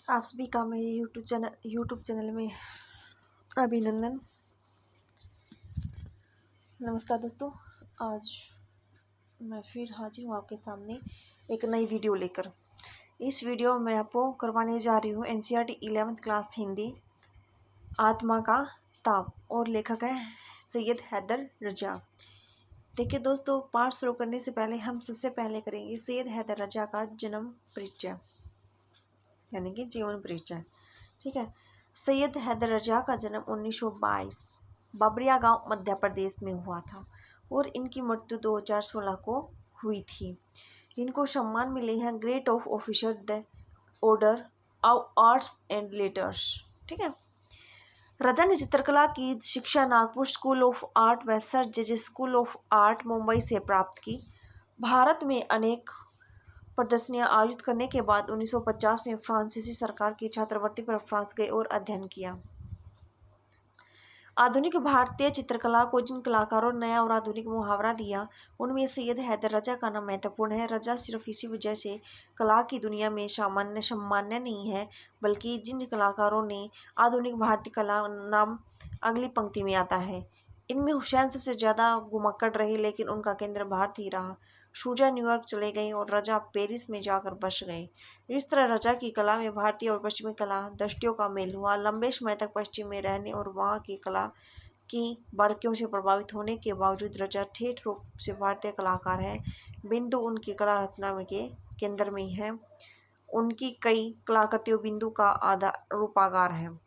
आप सभी का मेरे यूट्यूब चैनल में अभिनंदन। नमस्कार दोस्तों, आज मैं फिर हाजिर हूँ आपके सामने एक नई वीडियो लेकर। इस वीडियो में आपको करवाने जा रही हूँ NCERT 11th क्लास हिंदी आत्मा का ताप और लेखक है सैयद हैदर रजा। देखिए दोस्तों, पाठ शुरू करने से पहले हम सबसे पहले करेंगे सैयद हैदर रजा का जन्म परिचय यानी कि जीवन परिचय। ठीक है। सैयद हैदर रजा का जन्म 1922 बबरिया गांव मध्य प्रदेश में हुआ था और इनकी मृत्यु 2016 को हुई थी। इनको सम्मान मिले हैं great of officer the order of arts and letters. ठीक है। रजा ने चित्रकला की शिक्षा नागपुर स्कूल ऑफ आर्ट व sir J school of art Mumbai से प्राप्त की। भारत में अनेक प्रदर्शनियां आयोजित करने के बाद 1950 में फ्रांसीसी सरकार की छात्रवृत्ति पर फ्रांस गए और अध्ययन किया। आधुनिक भारतीय चित्रकला को जिन कलाकारों ने नया और आधुनिक मुहावरा दिया, उनमें सैयद हैदर रजा का नाम महत्वपूर्ण है। रजा सिर्फ इसी वजह से कला की दुनिया में सम्मान्य नहीं है, बल्कि जिन कलाकारों ने आधुनिक भारतीय कला नाम अगली पंक्ति में आता है। इनमें हुसैन सबसे ज़्यादा घुमक्कड़ रहे, लेकिन उनका केंद्र भारत ही रहा। शुजा न्यूयॉर्क चले गए और रजा पेरिस में जाकर बस गए। इस तरह रजा की कला में भारतीय और पश्चिमी कला दृष्टियों का मेल हुआ। लंबे समय तक पश्चिम में रहने और वहाँ की कला की बारीकियों से प्रभावित होने के बावजूद रजा ठेठ रूप से भारतीय कलाकार हैं। बिंदु उनकी कला रचना में के केंद्र में है। उनकी कई कलाकृतियों बिंदु का रूपाकार है।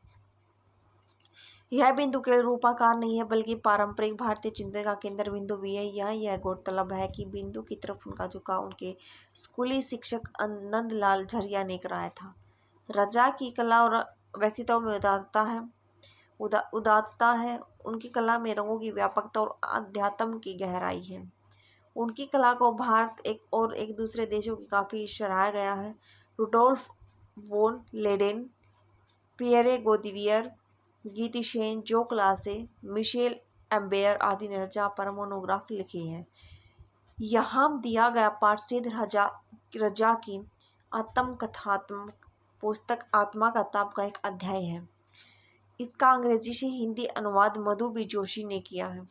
यह बिंदु केवल रूपाकार नहीं है, बल्कि पारंपरिक भारतीय चिंतन का केंद्र बिंदु भी है। यह गौरतलब है कि बिंदु की तरफ उनका झुकाव उनके स्कूली शिक्षक नंदलाल झरिया ने कराया था। रजा की कला और व्यक्तित्व में उदात्तता है। उनकी कला में रंगों की व्यापकता और अध्यात्म की गहराई है। उनकी कला को भारत एक दूसरे देशों की काफ़ी सराहा गया है। रुडोल्फ वॉन लेडेन, पियरे गोदिवियर, गीति शेन, जो क्लासे, मिशेल एम्बेयर आदि ने रजा पर मोनोग्राफ लिखी है। यहाँ दिया गया पाठ सैयद रजा की आत्मकथात्मक पुस्तक आत्मा का ताप का एक अध्याय है। इसका अंग्रेजी से हिंदी अनुवाद मधु बी जोशी ने किया है।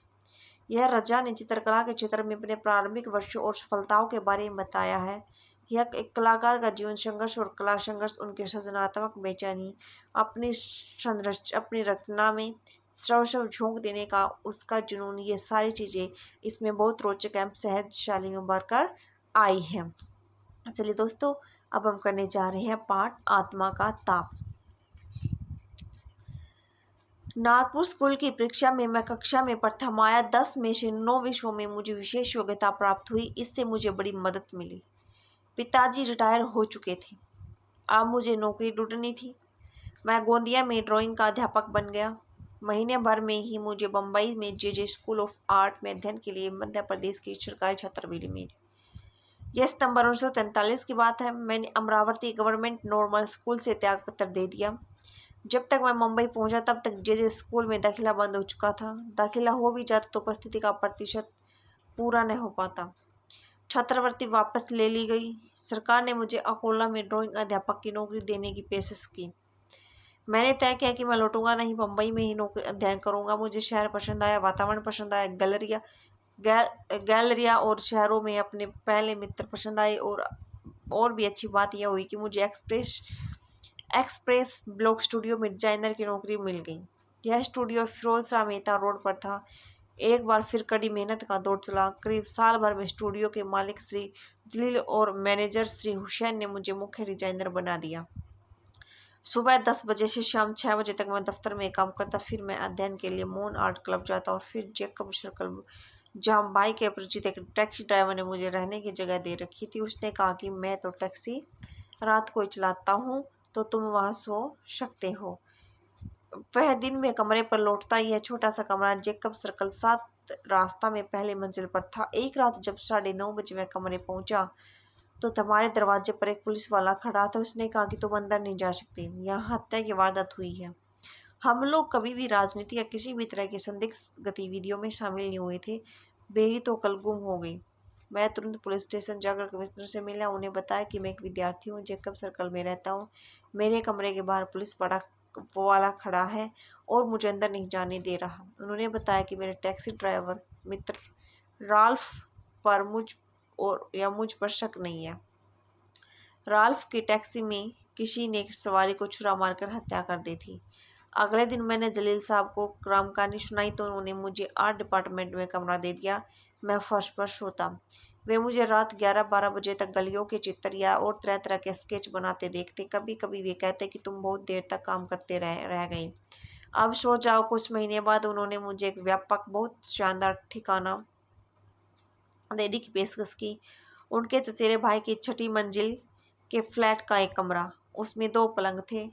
यह रजा ने चित्रकला के क्षेत्र में अपने प्रारंभिक वर्षों और सफलताओं के बारे में बताया है। यह एक कलाकार का जीवन संघर्ष और कला संघर्ष, उनके सृजनात्मक बेचैनी, अपनी रचना में स्रवस्व झोंक देने का उसका जुनून, ये सारी चीज़ें इसमें बहुत रोचक एवं सहजशाली में उभर कर आई हैं। चलिए दोस्तों, अब हम करने जा रहे हैं पाठ आत्मा का ताप। नागपुर स्कूल की परीक्षा में मैं कक्षा में प्रथम आया। 10 में से 9 विषयों में मुझे विशेष योग्यता प्राप्त हुई। इससे मुझे बड़ी मदद मिली। पिताजी रिटायर हो चुके थे, अब मुझे नौकरी ढूंढनी थी। मैं गोंदिया में ड्राइंग का अध्यापक बन गया। महीने भर में ही मुझे बम्बई में जे स्कूल ऑफ आर्ट में अध्ययन के लिए मध्य प्रदेश की सरकारी छात्रवृत्ति मिली। यह सितंबर 1943 की बात है। मैंने अमरावती गवर्नमेंट नॉर्मल स्कूल से त्याग पत्र दे दिया। जब तक मैं मुंबई पहुंचा तब तक जे स्कूल में दाखिला बंद हो चुका था। दाखिला हो भी जाता तो उपस्थिति का प्रतिशत पूरा न हो पाता। छात्रवृत्ति वापस ले ली गई। सरकार ने मुझे अकोला में ड्राइंग अध्यापक की नौकरी देने की पेशकश की। मैंने तय किया कि मैं लौटूंगा नहीं, बम्बई में ही नौकरी अध्ययन करूंगा। मुझे शहर पसंद आया, वातावरण पसंद आया, गैलरिया और शहरों में अपने पहले मित्र पसंद आए। और भी अच्छी बात यह हुई कि मुझे एक्सप्रेस ब्लॉक स्टूडियो में डिजाइनर की नौकरी मिल गई। यह स्टूडियो फिरोज शाह मेहता रोड पर था। एक बार फिर कड़ी मेहनत का दौर चला। करीब साल भर में स्टूडियो के मालिक श्री जलील और मैनेजर श्री हुसैन ने मुझे मुख्य डिजाइनर बना दिया। सुबह 10 बजे से शाम 6 बजे तक मैं दफ्तर में काम करता। फिर मैं अध्ययन के लिए मोहन आर्ट क्लब जाता और फिर जैकब सर्कल, जहाँ बाइक के परिचित एक टैक्सी ड्राइवर ने मुझे रहने की जगह दे रखी थी। उसने कहा कि मैं तो टैक्सी रात को ही चलाता हूँ, तो तुम वहाँ सो सकते हो। वह दिन में कमरे पर लौटता। यह छोटा सा कमरा जैकब सर्कल 7 रास्ता में पहले मंजिल पर था। एक रात जब 9:30 बजे मैं कमरे पहुंचा तो हमारे दरवाजे पर एक पुलिस वाला खड़ा था। उसने कहा कि तुम अंदर नहीं जा सकते, यहाँ हत्या की वारदात हुई है। हम लोग कभी भी राजनीति या किसी भी तरह की संदिग्ध गतिविधियों में शामिल नहीं हुए थे। मेरी तो कल गुम हो गई। मैं तुरंत पुलिस स्टेशन जाकर कमिश्नर से मिला। उन्हें बताया कि मैं एक विद्यार्थी हूँ, जेकब सर्कल में रहता हूँ। मेरे कमरे के बाहर पुलिस वाला खड़ा है और मुझे अंदर नहीं जाने दे रहा। उन्होंने बताया कि मेरे टैक्सी ड्राइवर मित्र राल्फ पर मुझ पर शक नहीं है। राल्फ की टैक्सी में किसी ने सवारी को छुरा मारकर हत्या कर दी थी। अगले दिन मैंने जलील साहब को क्राइम कहानी सुनाई तो उन्होंने मुझे आर्ट डिपार्टमेंट में कमरा दे दिया। मैं फर्श पर सोता। वे मुझे रात 11-12 बजे तक गलियों के चित्र या और तरह तरह के स्केच बनाते देखते। कभी कभी वे कहते कि तुम बहुत देर तक काम करते रह गई, अब सो जाओ। कुछ महीने बाद उन्होंने मुझे एक व्यापक बहुत शानदार ठिकाना देने की पेशकश की। उनके चचेरे भाई की 6ठी मंजिल के फ्लैट का एक कमरा, उसमें 2 पलंग थे।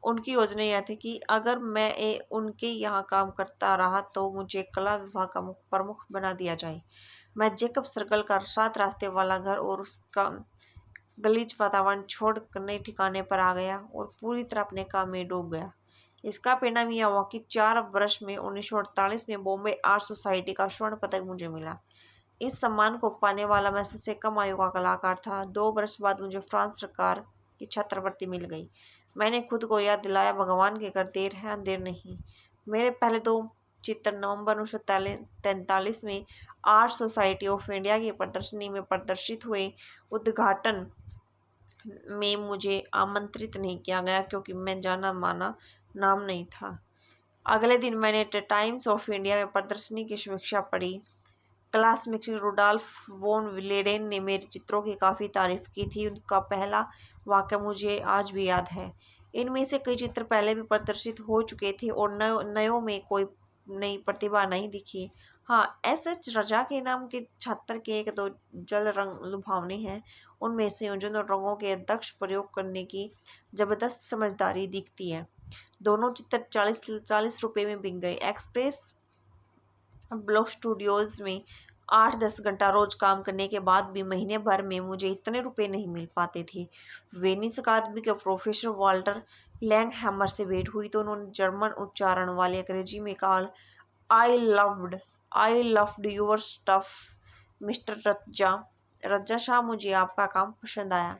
उनकी योजना यह थी कि अगर मैं उनके यहाँ काम करता रहा तो मुझे कला विभाग का प्रमुख बना दिया जाए। मैं जेकब सर्कल का 7 रास्ते वाला घर और उसका गलीज वातावरण छोड़ नए ठिकाने पर आ गया और पूरी तरह अपने काम में डूब गया। इसका परिणाम यह हुआ कि 4 वर्ष में 1948 में बॉम्बे आर्ट सोसाइटी का स्वर्ण पदक मुझे मिला। इस सम्मान को पाने वाला मैं सबसे कम आयु का कलाकार था। 2 वर्ष बाद मुझे फ्रांस सरकार की छात्रवृत्ति मिल गई। मैंने खुद को याद दिलाया, भगवान के घर देर है अंधेर नहीं। मेरे पहले 2 चित्र नवंबर 1943 में आर्ट सोसाइटी ऑफ इंडिया की प्रदर्शनी में प्रदर्शित हुए। उद्घाटन में मुझे आमंत्रित नहीं किया गया क्योंकि मैं जाना माना नाम नहीं था। अगले दिन मैंने टाइम्स ऑफ इंडिया में प्रदर्शनी की समीक्षा पढ़ी। क्लासमेट रुडॉल्फ वॉन लेडेन ने मेरे चित्रों की काफ़ी तारीफ की थी। उनका पहला वाक्य मुझे आज भी याद है। इनमें से कई चित्र पहले भी प्रदर्शित हो चुके थे और नयों में कोई नई प्रतिभा नहीं दिखी। हाँ, एस रजा के नाम के छात्र के 1-2 जल रंग लुभावने हैं। उनमें संयोजन और रंगों के दक्ष प्रयोग करने की जबरदस्त समझदारी दिखती है। दोनों चित्र 40 रुपये में बिक गए। एक्सप्रेस ब्लॉक स्टूडियोज में 8-10 घंटा रोज काम करने के बाद भी महीने भर में मुझे इतने रुपए नहीं मिल पाते थे। वेनिस अकादमी के प्रोफेसर वाल्टर लैंगहैमर से भेंट हुई तो उन्होंने जर्मन उच्चारण वाले अंग्रेजी में कहा, I loved your stuff mister Rajja Shah, मुझे आपका काम पसंद आया।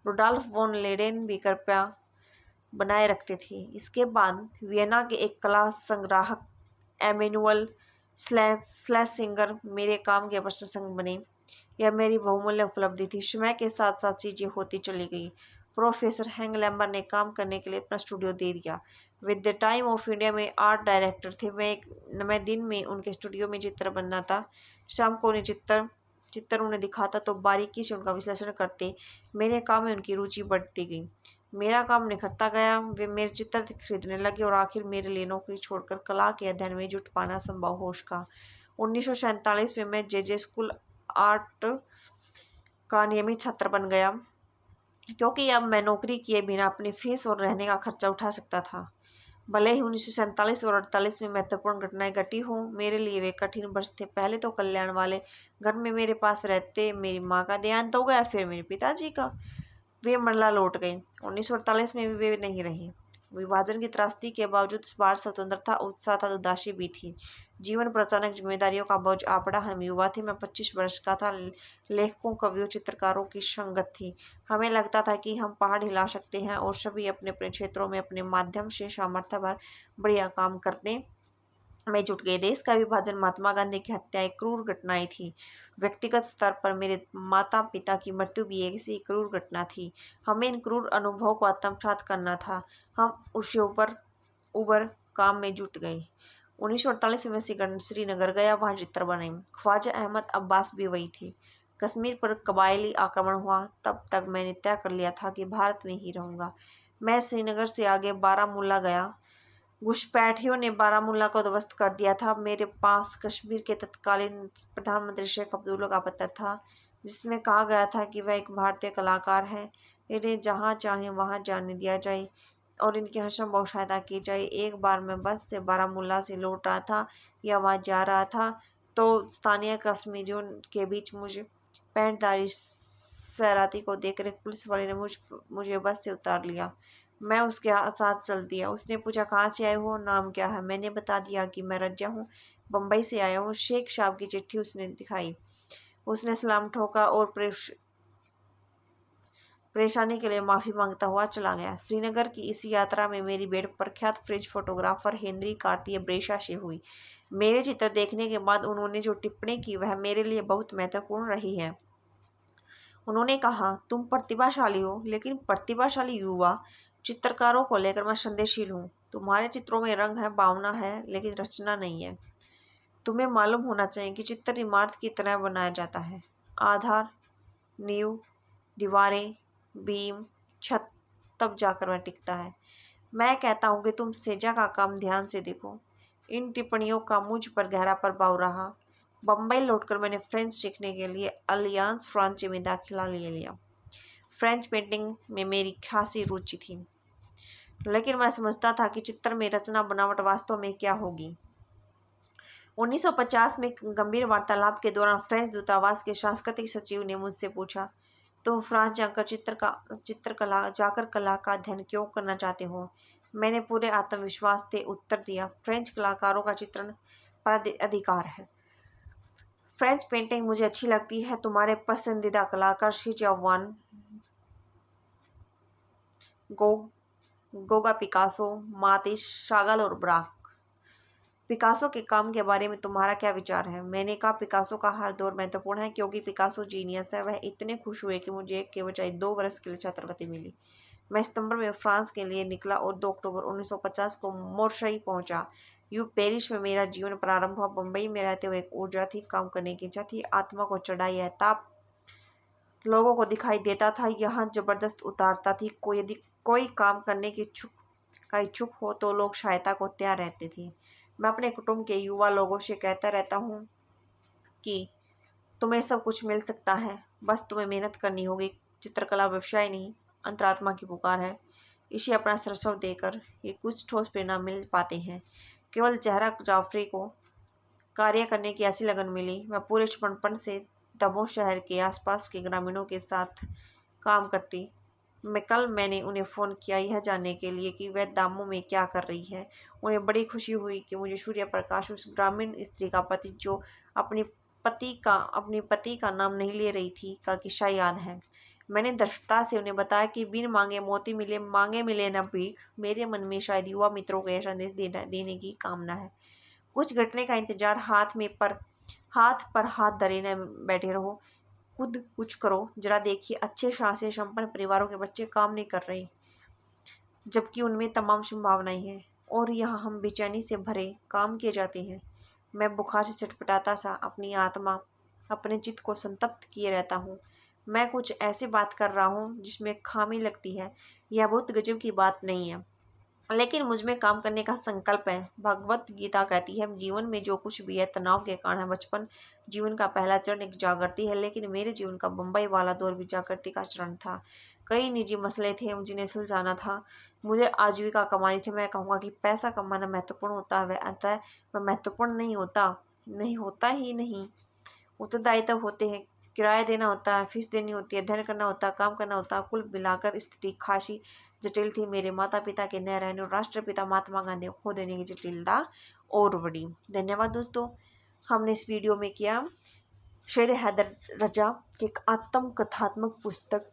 रुडॉल्फ वॉन लेडेन भी कृपया बनाए रखते थे। इसके बाद वियना के एक कला संग्राहक एमेनुअल स्लेसिंगर मेरे काम के प्रशंसक बने। यह मेरी बहुमूल्य उपलब्धि थी। समय के साथ साथ चीजें होती चली गई। प्रोफेसर हैंगलैम्बर ने काम करने के लिए अपना स्टूडियो दे दिया। With the time of India में आर्ट डायरेक्टर थे। मैं दिन में उनके स्टूडियो में चित्र बनना था। शाम को उन्हें चित्र उन्हें दिखाता तो बारीकी से उनका विश्लेषण करते। मेरे काम में उनकी रुचि बढ़ती गई। मेरा काम निखरता गया। वे मेरे चित्र खरीदने लगे और आखिर मेरे लिए नौकरी छोड़कर कला के अध्ययन में जुट पाना संभव हो सका। 1947 में मैं जे स्कूल आर्ट का नियमित छात्र बन गया क्योंकि अब मैं नौकरी किए बिना अपनी फीस और रहने का खर्चा उठा सकता था। भले ही 1947 और 48 में महत्वपूर्ण घटनाएं घटी हों, मेरे लिए वे कठिन वर्ष थे। पहले तो कल्याण वाले घर में मेरे पास रहते मेरी माँ का देहांत हो गया, फिर मेरे पिताजी का। वे मंडला लौट गए। 1948 में भी वे नहीं रहे। विभाजन की त्रासदी के बावजूद बाहर स्वतंत्रता, उत्साह था, उदासी भी थी। जीवन पर अचानक जिम्मेदारियों का बोझ आ पड़ा। हम युवा थे। मैं 25 वर्ष का था। लेखकों, कवियों, चित्रकारों की संगत थी। हमें लगता था कि हम पहाड़ हिला सकते हैं और सभी अपने अपने क्षेत्रों में अपने माध्यम से सामर्थ्य भर बढ़िया काम करने में जुट गए। देश का विभाजन, महात्मा गांधी की हत्या एक क्रूर घटनाएं थी। व्यक्तिगत स्तर पर मेरे माता पिता की मृत्यु भी एक ऐसी क्रूर घटना थी। हमें इन क्रूर अनुभवों को आत्मसात करना था। हम उससे उबर काम में जुट गए। 1948 में श्रीनगर गया, वहाँ चित्र बने। ख्वाजा अहमद अब्बास भी वही थे। कश्मीर पर कबायली आक्रमण हुआ, तब तक मैंने तय कर लिया था कि भारत में ही रहूँगा। मैं श्रीनगर से आगे बारामूला गया। घुसपैठियों ने बारामूला को ध्वस्त कर दिया था। मेरे पास कश्मीर के तत्कालीन प्रधानमंत्री शेख अब्दुल्ला का पत्र था, जिसमें कहा गया था कि वह एक भारतीय कलाकार है, इन्हें जहाँ चाहे वहाँ जाने दिया जाए और इनकी हरसंभव सहायता की जाए। एक बार मैं बस से बारामूला से लौट रहा था या वहाँ जा रहा था तो स्थानीय कश्मीरियों के बीच मुझे पैंटधारी शरारती को देखकर एक पुलिस वाले ने मुझे बस से उतार लिया। मैं उसके साथ चल दिया। उसने पूछा, कहाँ से आए हो, नाम क्या है? मैंने बता दिया कि मैं रज्जा हूँ, बम्बई से आया हूँ। शेख साहब की चिट्ठी उसने दिखाई। उसने सलाम ठोका और परेशानी के लिए माफ़ी मांगता हुआ चला गया। श्रीनगर की इस यात्रा में मेरी भेंट प्रख्यात फ्रेंच फोटोग्राफर हेनरी कार्टियर ब्रेशा से हुई। मेरे चित्र देखने के बाद उन्होंने जो टिप्पणी की वह मेरे लिए बहुत महत्वपूर्ण रही है। उन्होंने कहा, तुम प्रतिभाशाली हो, लेकिन प्रतिभाशाली युवा चित्रकारों को लेकर मैं संदेहशील हूँ। तुम्हारे चित्रों में रंग है, भावना है, लेकिन रचना नहीं है। तुम्हें मालूम होना चाहिए कि चित्र इमारत की तरह बनाया जाता है। आधार, नींव, दीवारें, बीम, छत, तब जाकर वह टिकता है। मैं कहता हूँ कि तुम सेजा का काम ध्यान से देखो। इन टिप्पणियों का मुझ पर गहरा प्रभाव रहा। बम्बई लौटकर मैंने फ्रेंच सीखने के लिए अलियांस फ्रांचे में दाखिला ले लिया। फ्रेंच पेंटिंग में मेरी खासी रुचि थी, लेकिन मैं समझता था कि चित्र में रचना बनावट वास्तव में क्या होगी। 1950 में एक गंभीर वार्तालाप के दौरान फ्रेंच दूतावास के सांस्कृतिक सचिव ने मुझसे पूछा, तुम फ्रांस जाकर कला का अध्ययन क्यों करना चाहते हो? मैंने पूरे आत्मविश्वास से उत्तर दिया, फ्रेंच कलाकारों का चित्रण पर अधिकार है। फ्रेंच पेंटिंग मुझे अच्छी लगती है। तुम्हारे पसंदीदा कलाकार शीजा वान गोगा, पिकासो, मातिस, शागल और ब्राक। पिकासो के काम के बारे में तुम्हारा क्या विचार है? मैंने कहा, पिकासो का हर दौर महत्वपूर्ण है क्योंकि पिकासो जीनियस है। वह इतने खुश हुए कि मुझे एक के बजाय 2 वर्ष के लिए छात्रवृत्ति मिली। मैं सितंबर में फ्रांस के लिए निकला और 2 अक्टूबर 1950 को मोर्शई पहुंचा। पेरिस में मेरा जीवन प्रारंभ हुआ। बम्बई में रहते हुए एक ऊर्जा थी, काम करने की इच्छा थी, आत्मा को चढ़ाई है ताप लोगों को दिखाई देता था। यहाँ जबरदस्त उतारता थी। यदि कोई काम करने की इच्छुक हो तो लोग सहायता को तैयार रहते थे। मैं अपने कुटुंब के युवा लोगों से कहता रहता हूँ कि तुम्हें सब कुछ मिल सकता है, बस तुम्हें मेहनत करनी होगी। चित्रकला व्यवसाय नहीं, अंतरात्मा की पुकार है। इसे अपना सर्वस्व देकर ये कुछ ठोस परिणाम मिल पाते हैं। केवल जहरा जाफरी को कार्य करने की ऐसी लगन मिली। मैं पूरे समर्पण से दमोह शहर के आसपास के ग्रामीणों के साथ काम करती। कल मैंने उन्हें फ़ोन किया यह जानने के लिए कि वह दामों में क्या कर रही है। उन्हें बड़ी खुशी हुई कि मुझे सूर्य प्रकाश, उस ग्रामीण स्त्री का पति जो अपने पति का नाम नहीं ले रही थी, का किस्सा याद है। मैंने दृढ़ता से उन्हें बताया कि बिन मांगे मोती मिले, मांगे मिले न भीख। मेरे मन में शायद युवा मित्रों को यह संदेश देने की कामना है। कुछ घटने का इंतजार, हाथ पर हाथ धरे न बैठे रहो, खुद कुछ करो। जरा देखिए, अच्छे शासी संपन्न परिवारों के बच्चे काम नहीं कर रहे, जबकि उनमें तमाम संभावनाएं हैं, और यहाँ हम बेचैनी से भरे काम किए जाते हैं। मैं बुखार से छटपटाता सा अपनी आत्मा, अपने चित्त को संतप्त किए रहता हूँ। मैं कुछ ऐसी बात कर रहा हूँ जिसमें खामी लगती है। यह बहुत गजब की बात नहीं है, लेकिन मुझमें काम करने का संकल्प है। भगवत गीता कहती है, जीवन में जो कुछ भी है तनाव के कारण है। बचपन जीवन का पहला चरण एक जागृति है, लेकिन मेरे जीवन का बम्बई वाला दौर भी जागृति का चरण था। कई निजी मसले थे जिन्हें सुलझाना था, मुझे आजीविका कमानी थी। मैं कहूँगा कि पैसा कमाना महत्वपूर्ण होता है, अतः वह महत्वपूर्ण नहीं होता ही नहीं। उत्तरदायित्व होते हैं, किराया देना होता है, फीस देनी होती है, अध्ययन करना होता है, काम करना होता है। कुल मिलाकर स्थिति खासी जटिल थी। मेरे माता पिता के न रहने और राष्ट्रपिता महात्मा गांधी को खो देने की जटिलता और बड़ी। धन्यवाद दोस्तों। हमने इस वीडियो में किया शेर हैदर रजा की एक आत्मकथात्मक पुस्तक,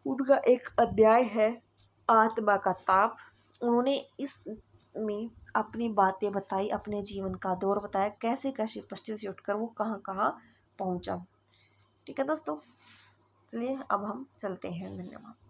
उनका एक अध्याय है आत्मा का ताप। उन्होंने इसमें अपनी बातें बताई, अपने जीवन का दौर बताया, कैसे कैसे परिस्थिति से उठकर वो कहाँ कहाँ पहुँचा। ठीक है दोस्तों, चलिए अब हम चलते हैं। धन्यवाद।